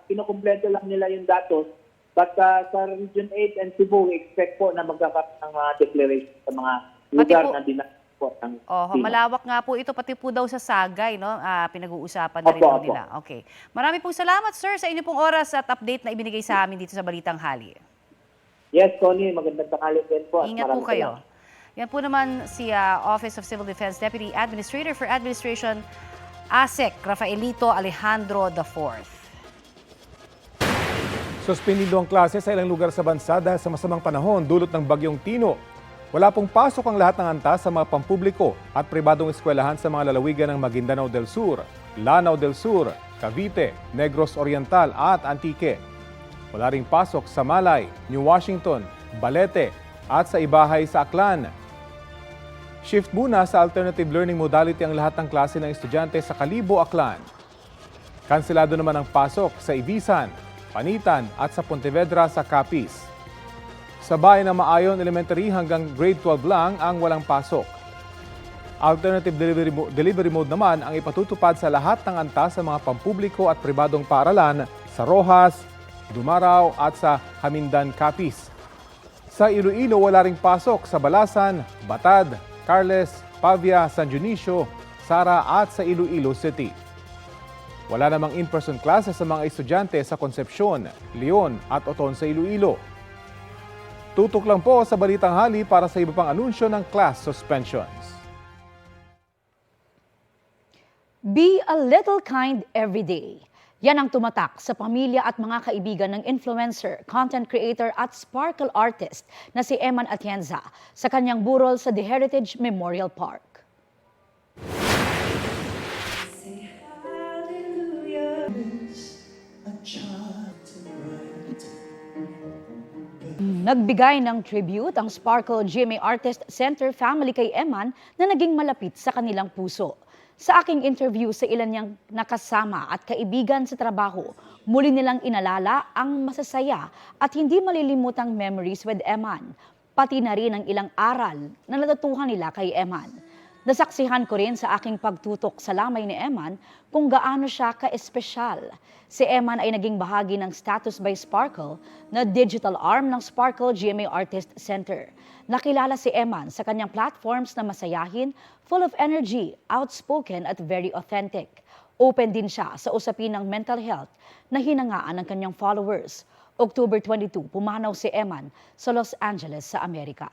kinukumpleto lang nila yung datos. But sa Region 8 and Cebu, we expect po na magkakaroon ng declaration sa mga lugar na dinatapos po ng Tino. Malawak nga po ito, pati po daw sa Sagay, no? Pinag-uusapan na rin po nila. Okay. Marami pong salamat, sir, sa inyo pong oras at update na ibinigay sa amin dito sa Balitang Hali. Yes, Connie, magandang tanghali din po. Ingat po kayo. Yan po naman si Office of Civil Defense Deputy Administrator for Administration ASEC, Rafaelito Alejandro IV. Suspendido ang klase sa ilang lugar sa bansa dahil sa masamang panahon dulot ng bagyong Tino. Wala pong pasok ang lahat ng antas sa mga pampubliko at pribadong eskwelahan sa mga lalawigan ng Maguindanao del Sur, Lanao del Sur, Cavite, Negros Oriental at Antique. Wala ring pasok sa Malay, New Washington, Balete at sa Ibahay sa Aklan. Shift muna sa alternative learning modality ang lahat ng klase ng estudyante sa Kalibo, Aklan. Kanselado naman ang pasok sa Ibisan, Panitan at sa Pontevedra sa Capiz. Sa bayan ng Maayon Elementary hanggang grade 12 lang ang walang pasok. Alternative delivery mode naman ang ipatutupad sa lahat ng antas sa mga pampubliko at pribadong paaralan sa Rojas, Dumaraw at sa Hamindan, Capiz. Sa Iloilo, wala ring pasok sa Balasan, Batad, Carles, Pavia, San Dionisio, Sara at sa Iloilo City. Wala namang in-person classes sa mga estudyante sa Concepcion, Leon at Oton sa Iloilo. Tutok lang po sa Balitang Hali para sa iba pang anunsyo ng class suspensions. Be a little kind every day. Yan ang tumatak sa pamilya at mga kaibigan ng influencer, content creator at sparkle artist na si Eman Atienza sa kanyang burol sa The Heritage Memorial Park. Nagbigay ng tribute ang Sparkle GMA Artist Center family kay Eman na naging malapit sa kanilang puso. Sa aking interview sa ilan niyang nakasama at kaibigan sa trabaho, muli nilang inalala ang masasaya at hindi malilimutang memories with Eman, pati na rin ang ilang aral na natutuhan nila kay Eman. Nasaksihan ko rin sa aking pagtutok sa lamay ni Eman kung gaano siya ka-espesyal. Si Eman ay naging bahagi ng Status by Sparkle na digital arm ng Sparkle GMA Artist Center. Nakilala si Eman sa kanyang platforms na masayahin, full of energy, outspoken at very authentic. Open din siya sa usapin ng mental health na hinangaan ng kanyang followers. October 22, pumanaw si Eman sa Los Angeles sa Amerika.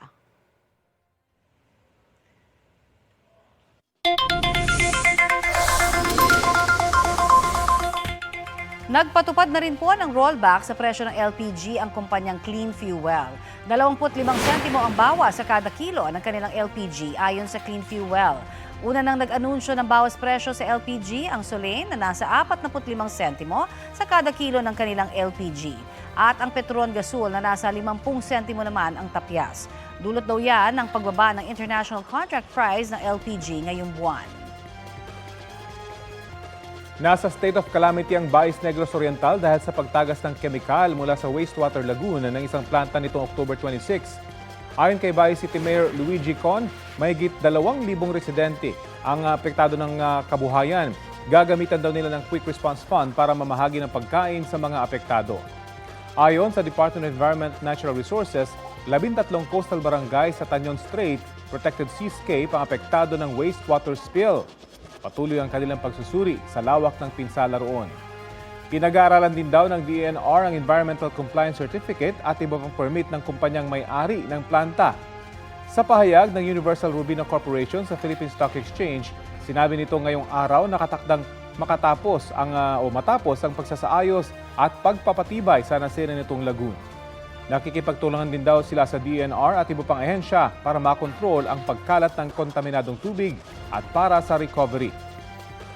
Nagpatupad na rin po ng rollback sa presyo ng LPG ang kumpanyang Clean Fuel. 25 sentimo ang bawas sa kada kilo ng kanilang LPG ayon sa Clean Fuel. Una nang nag-anunsyo ng bawas presyo sa LPG ang Solein na nasa 45 sentimo sa kada kilo ng kanilang LPG. At ang Petron Gasol na nasa 50 sentimo naman ang tapyas. Dulot daw yan ng pagbaba ng international contract price ng LPG ngayong buwan. Nasa state of calamity ang Baes Negros Oriental dahil sa pagtagas ng kemikal mula sa wastewater lagoon ng isang planta nitong October 26. Ayon kay Baes City Mayor Luigi Con, mahigit 2,000 residente ang apektado ng kabuhayan. Gagamitan daw nila ng Quick Response Fund para mamahagi ng pagkain sa mga apektado. Ayon sa Department of Environment and Natural Resources, 13 coastal barangay sa Tanyon Strait, Protected Seascape ang apektado ng wastewater spill. Patuloy ang kanilang pagsusuri sa lawak ng pinsala roon. Pinag-aaralan din daw ng DENR ang Environmental Compliance Certificate at iba pang permit ng kumpanyang may-ari ng planta. Sa pahayag ng Universal Rubino Corporation sa Philippine Stock Exchange, sinabi nito ngayong araw na katakdang matapos ang pagsasaayos at pagpapatibay sa nasira nitong lagoon. Nakikipagtulungan din daw sila sa DENR at iba pang ahensya para makontrol ang pagkalat ng kontaminadong tubig at para sa recovery.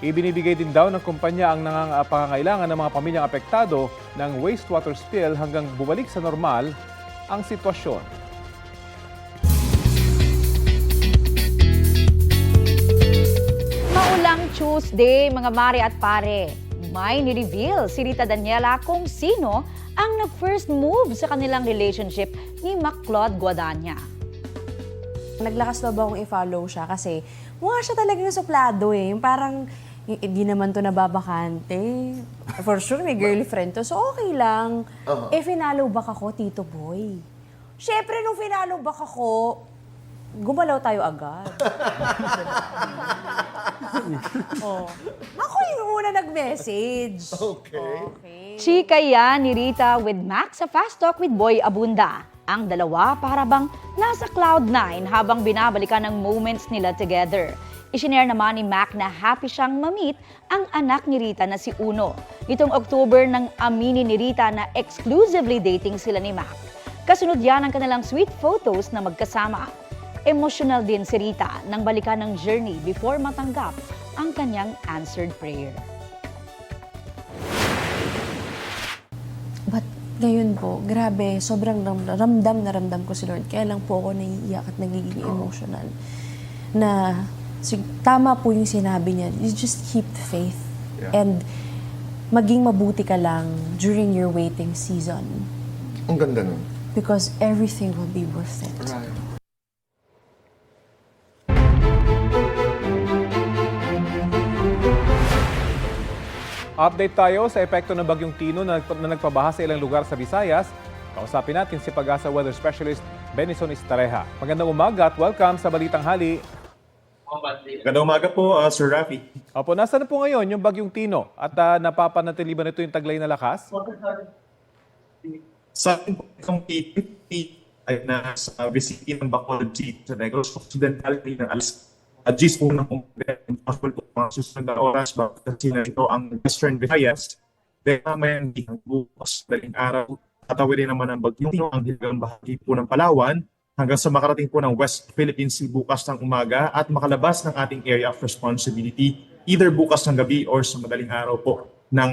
Ibinibigay din daw ng kumpanya ang pangangailangan ng mga pamilyang apektado ng wastewater spill hanggang bumalik sa normal ang sitwasyon. Maulang Tuesday, mga mare at pare. May ni-reveal si Rita Daniela kung sino ang na-first move sa kanilang relationship ni Mac-Claude Guadagna. Naglakas daw ba akong i-follow siya kasi mukha siya talagang suplado eh. Yung parang, hindi naman to nababakante. For sure, may girlfriend to. So, okay lang. Eh, finalo back ako, Tito Boy. Siyempre, nung finalo back ako, gumalaw tayo agad. Ako yung una nag-message. Okay. Chika yan ni Rita with Mac sa Fast Talk with Boy Abunda. Ang dalawa para bang nasa Cloud9 habang binabalikan ang moments nila together. Isinare naman ni Mac na happy siyang ma-meet ang anak ni Rita na si Uno. Itong October nang aminin ni Rita na exclusively dating sila ni Mac. Kasunod yan ang kanilang sweet photos na magkasama. Emotional din si Rita nang balikan ng journey before matanggap ang kanyang answered prayer. But ngayon po, grabe, sobrang ramdam ko si Lord. Kaya lang po ako naiiyak at nagiging emotional. Na tama po yung sinabi niya, you just keep the faith. Yeah. And maging mabuti ka lang during your waiting season. Ang ganda nun. Because everything will be worth it. Right. Update tayo sa epekto ng Bagyong Tino na nagpabaha sa ilang lugar sa Visayas. Kausapin natin si Pag-asa Weather Specialist Benison Estareja. Magandang umaga at welcome sa Balitang Hali. Magandang umaga po, Sir Rafi. Opo, nasaan na po ngayon yung Bagyong Tino at napapanatili ba nito yung taglay na lakas? Sa itong 8:50 ay nasa vicinity ng Bacolod City sa Negros Occidental ng alas 10 po ng umaga. Possible po mga susunod na oras bakit kasi na ito ang Western Visayas. Dahil mamaya hindi ang bukas daling araw tatawid naman ang Bagyong Tino ang hilagang bahagi po ng Palawan hanggang sa makarating po ng West Philippine Sea bukas ng umaga at makalabas ng ating area of responsibility either bukas ng gabi or sa madaling araw po ng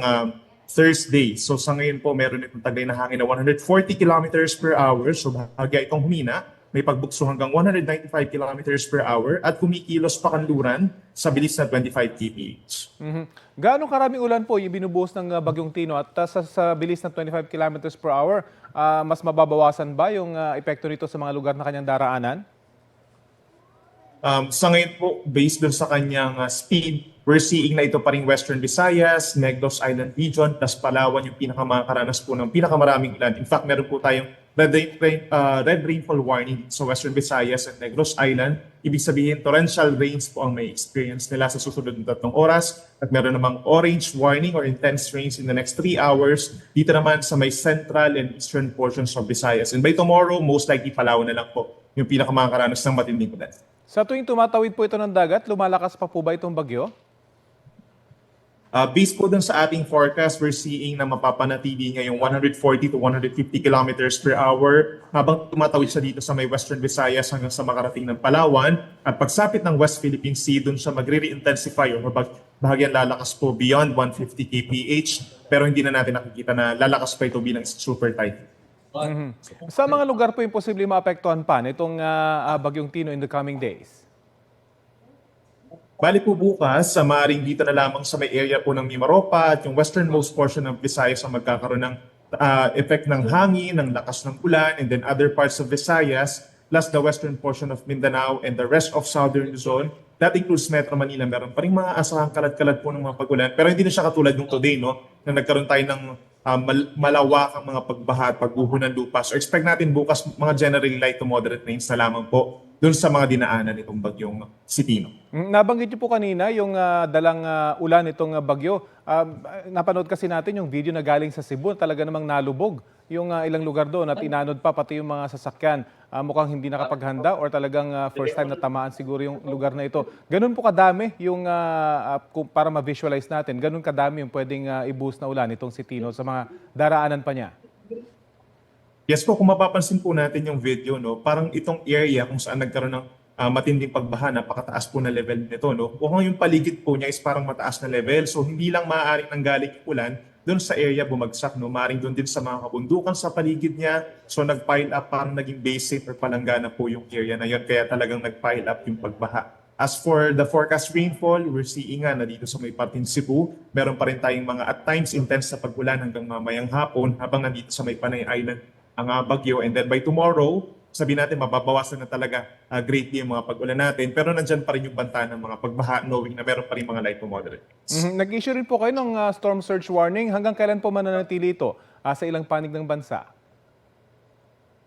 Thursday. So sa ngayon po meron itong taglay na hangin na 140 kilometers per hour. So bahagya itong humina. May pagbukso hanggang 195 kilometers per hour at kumikilos pa kanluran sa bilis na 25 kph. Gaano karaming ulan po yung binubuhos ng Bagyong Tino at sa bilis na 25 kilometers per hour, mas mababawasan ba yung epekto nito sa mga lugar na kanyang daraanan? Sa ngayon po, based dun sa kanyang speed, we're seeing na ito pa rin Western Visayas, Negros Island Region, plus Palawan yung pinakamaranas po ng pinakamaraming ulan. In fact, meron po tayong red rainfall warning sa Western Visayas and Negros Island. Ibig sabihin, torrential rains po ang may experience nila sa susunod na 3 oras. At meron namang orange warning or intense rains in the next 3 hours. Dito naman sa may central and eastern portions of Visayas. And by tomorrow, most likely Palawan na lang po yung pinakamakaranas ng matinding ulan. Sa tuwing tumatawid po ito ng dagat, lumalakas pa po ba itong bagyo? Based po dun sa ating forecast, we're seeing na mapapanatili ngayong 140 to 150 kilometers per hour habang tumatawid siya dito sa may Western Visayas hanggang sa makarating ng Palawan. At pagsapit ng West Philippine Sea, dun siya magre-re-intensify o bahagyan lalakas po beyond 150 kph. Pero hindi na natin nakikita na lalakas pa ito bilang super typhoon. Sa mga lugar po yung posibleng maapektuhan pa nitong bagyong Tino in the coming days? Bali po bukas, maaaring dito na lamang sa may area po ng Mimaropa at yung westernmost portion ng Visayas ang magkakaroon ng effect ng hangin, ng lakas ng ulan, and then other parts of Visayas, plus the western portion of Mindanao and the rest of southern Luzon. That includes Metro Manila. Meron pa rin mga asahang kalat-kalat po ng mga pag-ulan. Pero hindi na siya katulad ng today, no? Na nagkaroon tayo ng malawakang mga pagbaha at pagguho ng lupa. So expect natin bukas mga generally light to moderate rains na lamang po doon sa mga dinaanan nitong bagyong si Tino. Nabanggit niyo po kanina yung dalang ulan nitong bagyo. Napanood kasi natin yung video na galing sa Cebu, talaga namang nalubog yung ilang lugar doon at inanod pa pati yung mga sasakyan. Mukhang hindi nakapaghanda or talagang first time na tamaan siguro yung lugar na ito. Ganun po kadami yung para ma-visualize natin, ganun kadami yung pwedeng i-boost na ulan itong si Tino sa mga daraanan pa niya. Yes po, kung mapapansin po natin yung video, no, parang itong area kung saan nagkaroon ng matinding pagbaha, napakataas po na level nito. No? Kung yung paligid po niya is parang mataas na level, so hindi lang maaaring nanggaling yung ulan doon sa area bumagsak. No? Maaaring doon din sa mga kabundukan sa paligid niya. So nag-pile up, parang naging basin or palanggana po yung area na yun. Kaya talagang nag-pile up yung pagbaha. As for the forecast rainfall, we're seeing nga na dito sa may parting Cebu, meron pa rin tayong mga at times intense na pag-ulan hanggang mamayang hapon habang nandito sa may Panay Island ang bagyo, and then by tomorrow, sabihin natin mababawasan na talaga greatly yung mga pag-ulan natin, pero nandyan pa rin yung banta ng mga pagbaha, knowing na meron pa rin mga light to moderate. Nag-issue rin po kayo ng storm surge warning. Hanggang kailan po mananatili ito sa ilang panig ng bansa?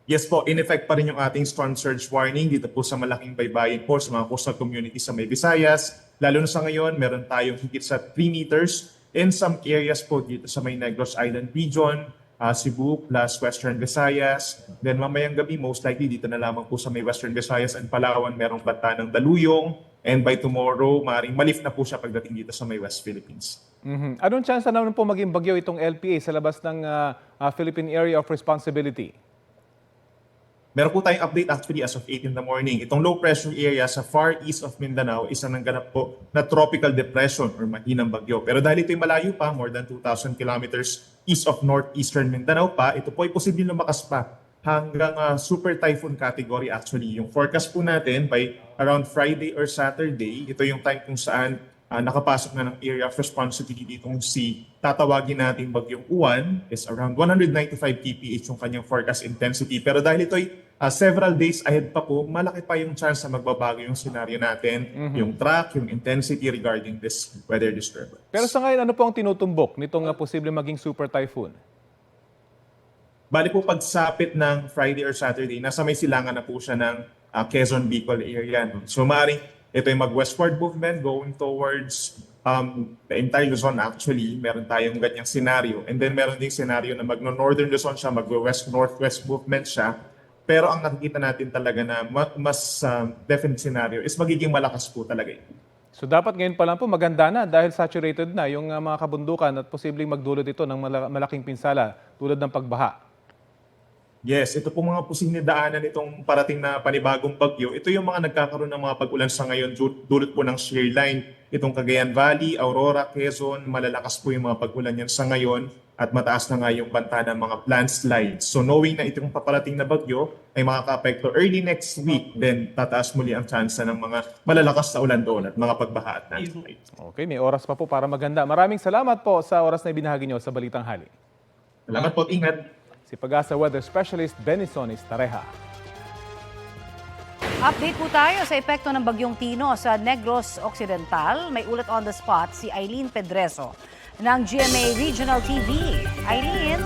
Yes po, in effect pa rin yung ating storm surge warning dito po sa malaking baybayin po sa mga coastal communities sa may Visayas. Lalo na sa ngayon, meron tayong higit sa 3 meters in some areas po dito sa may Negros Island region, Cebu plus Western Visayas. Then mamayang gabi, most likely dito na lamang po sa may Western Visayas and Palawan, merong banta ng daluyong. And by tomorrow, maaaring malif na po siya pagdating dito sa may West Philippines. Anong chance na naman po maging bagyo itong LPA sa labas ng Philippine Area of Responsibility? Meron po tayong update actually as of 8 in the morning. Itong low pressure area sa far east of Mindanao, isa nang ganap po na tropical depression or mahinang bagyo. Pero dahil ito'y malayo pa, more than 2,000 kilometers east of northeastern Mindanao pa, ito po ay posibleng lumakas pa hanggang super typhoon category actually. Yung forecast po natin by around Friday or Saturday, ito yung time kung saan nakapasok na ng area of responsibility itong si tatawagin natin bagyong Uwan is around 195 kph yung kanyang forecast intensity. Pero dahil ito'y several days ahead pa po, malaki pa yung chance na magbabago yung scenario natin, yung track, yung intensity regarding this weather disturbance. Pero sa ngayon, ano po ang tinutumbok nitong posibleng maging super typhoon? Bali po pagsapit ng Friday or Saturday, nasa may silangan na po siya ng Quezon Bicol area. No? So maaaring ito yung mag-westward movement going towards the entire Luzon actually. Meron tayong ganyang scenario. And then meron ding scenario na mag-northern Luzon siya, mag-west-northwest movement siya. Pero ang nakikita natin talaga na mas definite scenario is magiging malakas po talaga ito. So dapat ngayon pa lang po maganda na dahil saturated na yung mga kabundukan at posibleng magdulot ito ng malaking pinsala tulad ng pagbaha. Yes, ito po mga posibleng daanan itong parating na panibagong bagyo. Ito yung mga nagkakaroon ng mga pag-ulan sa ngayon dulot po ng shear line. Itong Cagayan Valley, Aurora, Quezon, malalakas po yung mga pag-ulan yan sa ngayon at mataas na nga yung banta ng mga landslides. So knowing na itong paparating na bagyo ay makaka-apekto early next week, then tataas muli ang chance ng mga malalakas na ulan doon at mga pagbaha at landslides. Okay, may oras pa po para maganda. Maraming salamat po sa oras na ibinahagi nyo sa Balitang Hali. Salamat po, ingat. Si Pag-asa Weather Specialist Benison Estareja. Update po tayo sa epekto ng bagyong Tino sa Negros Occidental. May ulat on the spot si Eileen Pedreso ng GMA Regional TV. Eileen?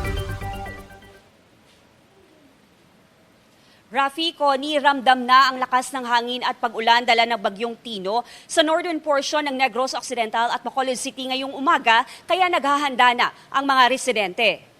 Rafi, Connie, ramdam na ang lakas ng hangin at pag-ulan dala ng bagyong Tino sa northern portion ng Negros Occidental at Bacolod City ngayong umaga, kaya naghahanda na ang mga residente.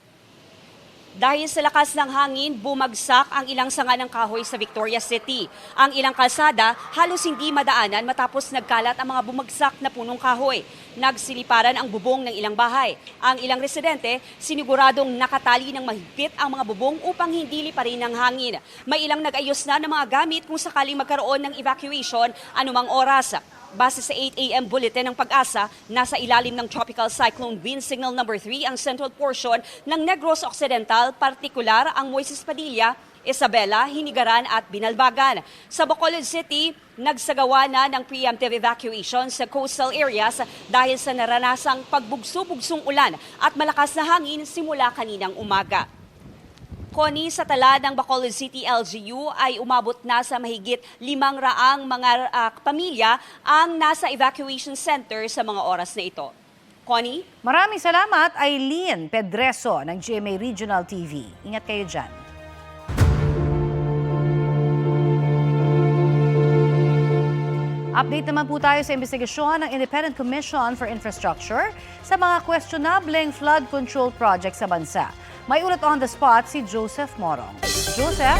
Dahil sa lakas ng hangin, bumagsak ang ilang sanga ng kahoy sa Victoria City. Ang ilang kalsada halos hindi madaanan matapos nagkalat ang mga bumagsak na punong kahoy. Nagsiliparan ang bubong ng ilang bahay. Ang ilang residente, siniguradong nakatali ng mahigpit ang mga bubong upang hindi liparin ng hangin. May ilang nag-ayos na ng mga gamit kung sakaling magkaroon ng evacuation anumang oras. Base sa 8 a.m. bulletin ng Pag-asa, nasa ilalim ng Tropical Cyclone Wind Signal number 3 ang central portion ng Negros Occidental, partikular ang Moises Padilla, Isabela, Hinigaran at Binalbagan. Sa Bacolod City, nagsagawa na ng preemptive evacuation sa coastal areas dahil sa naranasang pagbugso-bugsong ulan at malakas na hangin simula kaninang umaga. Connie, sa tala ng Bacolod City LGU ay umabot na sa mahigit 500 mga pamilya ang nasa evacuation center sa mga oras na ito. Connie? Maraming salamat, Eileen Pedreso ng GMA Regional TV. Ingat kayo dyan. Update naman po tayo sa investigasyon ng Independent Commission for Infrastructure sa mga questionableng flood control project sa bansa. May ulat on the spot si Joseph Morong. Joseph?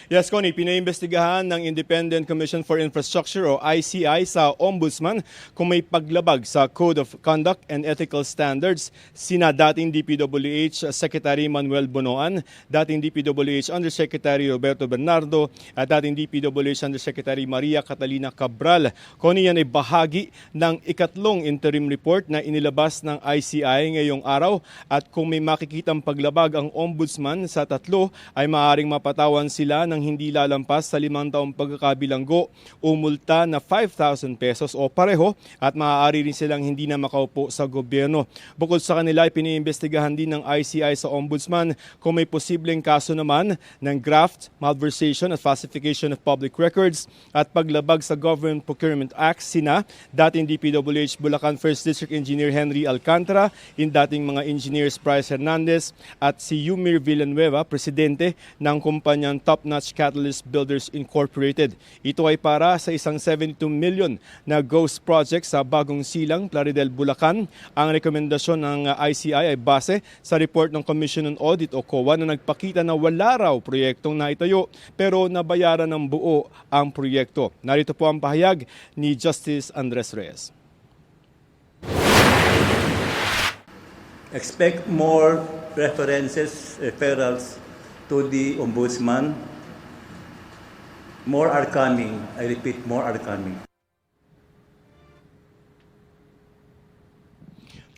Yes, Connie, pinaimbestigahan ng Independent Commission for Infrastructure o ICI sa Ombudsman kung may paglabag sa Code of Conduct and Ethical Standards sina dating DPWH Secretary Manuel Bonoan, dating DPWH Undersecretary Roberto Bernardo at dating DPWH Undersecretary Maria Catalina Cabral. Connie, yan ay bahagi ng ikatlong interim report na inilabas ng ICI ngayong araw at kung may makikitang paglabag ang Ombudsman sa tatlo ay maaaring mapatawan sila ng hindi lalampas sa 5 taong pagkakabilanggo o multa na 5,000 pesos o pareho at maaari rin silang hindi na makaupo sa gobyerno. Bukod sa kanila, ipiniimbestigahan din ng ICI sa Ombudsman kung may posibleng kaso naman ng graft, malversation at falsification of public records at paglabag sa Government Procurement Act sina dating DPWH Bulacan 1st District Engineer Henry Alcantara, dating mga engineers Bryce Hernandez at si Yumir Villanueva, presidente ng kumpanyang Top Notch Catalyst Builders Incorporated. Ito ay para sa isang 72 million na ghost project sa Bagong Silang, Plaridel, Bulacan. Ang rekomendasyon ng ICI ay base sa report ng Commission on Audit o COA na nagpakita na wala raw proyektong naitayo pero nabayaran ng buo ang proyekto. Narito po ang pahayag ni Justice Andres Reyes. Expect more references, referrals to the Ombudsman. More are coming. I repeat, more are coming.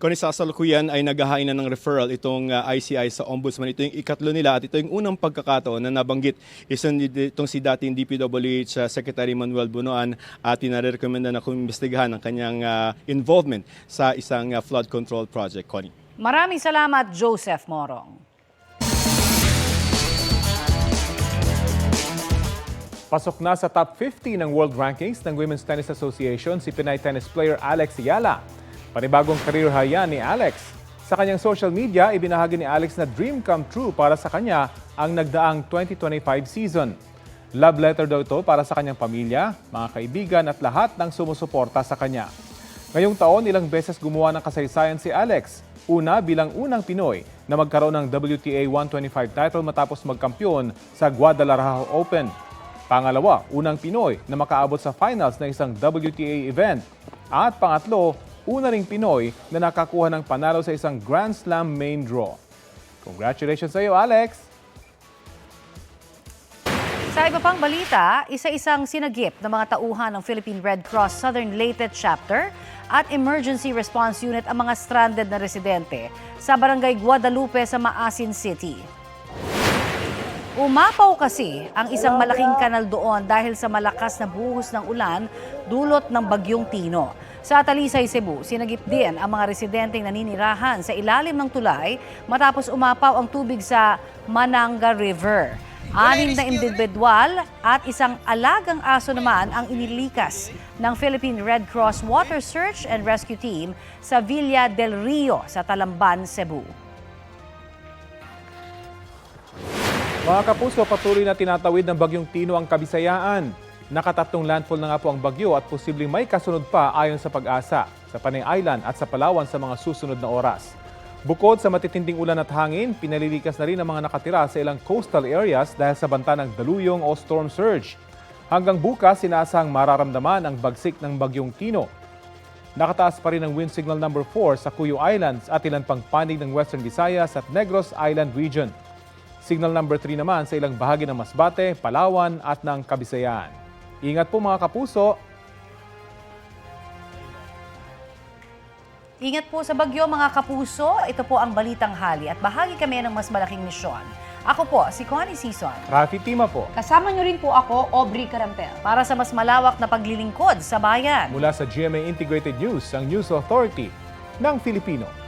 Kung sasalukuyan ay naghahain na ng referral itong ICI sa Ombudsman. Ito yung ikatlo nila at ito yung unang pagkakataon na nabanggit itong si dating DPWH Secretary Manuel Bonoan at tinarekomenda na kumimbestigahan ang kanyang involvement sa isang flood control project. Connie. Maraming salamat, Joseph Morong. Pasok na sa top 50 ng World Rankings ng Women's Tennis Association si Pinay tennis player Alex Ayala. Panibagong career high yan ni Alex. Sa kanyang social media, ibinahagi ni Alex na dream come true para sa kanya ang nagdaang 2025 season. Love letter daw ito para sa kanyang pamilya, mga kaibigan at lahat ng sumusuporta sa kanya. Ngayong taon, ilang beses gumawa ng kasaysayan si Alex. Una, bilang unang Pinoy na magkaroon ng WTA 125 title matapos magkampiyon sa Guadalajara Open. Pangalawa, unang Pinoy na makaabot sa finals ng isang WTA event. At pangatlo, una ring Pinoy na nakakuha ng panalo sa isang Grand Slam main draw. Congratulations sa iyo, Alex! Sa iba pang balita, isa-isang sinagip ng mga tauhan ng Philippine Red Cross Southern Leyte Chapter at Emergency Response Unit ang mga stranded na residente sa Barangay Guadalupe sa Maasin City. Umapaw kasi ang isang malaking kanal doon dahil sa malakas na buhos ng ulan dulot ng bagyong Tino. Sa Talisay, Cebu, sinagip din ang mga residenteng naninirahan sa ilalim ng tulay matapos umapaw ang tubig sa Mananga River. 6 na individual at isang alagang aso naman ang inilikas ng Philippine Red Cross Water Search and Rescue Team sa Villa del Rio sa Talamban, Cebu. Mga kapuso, patuloy na tinatawid ng bagyong Tino ang Kabisayaan. Nakatatlong landfall na nga po ang bagyo at posibleng may kasunod pa ayon sa Pag-asa. sa Panay Island at sa Palawan sa mga susunod na oras. Bukod sa matitinding ulan at hangin, pinalilikas na rin ang mga nakatira sa ilang coastal areas dahil sa banta ng daluyong o storm surge. Hanggang bukas, inaasahang mararamdaman ang bagsik ng bagyong Tino. Nakataas pa rin ang wind signal number 4 sa Cuyo Islands at ilan pang panig ng Western Visayas at Negros Island region. Signal number 3 naman sa ilang bahagi ng Masbate, Palawan at ng Kabisayan. Ingat po mga kapuso. Ingat po sa bagyo mga kapuso. Ito po ang Balitang Hali at bahagi kami ng mas malaking misyon. Ako po, si Connie Sison. Rafi Tima po. Kasama niyo rin po ako, Aubrey Carampel. Para sa mas malawak na paglilingkod sa bayan. Mula sa GMA Integrated News, ang News Authority ng Filipino.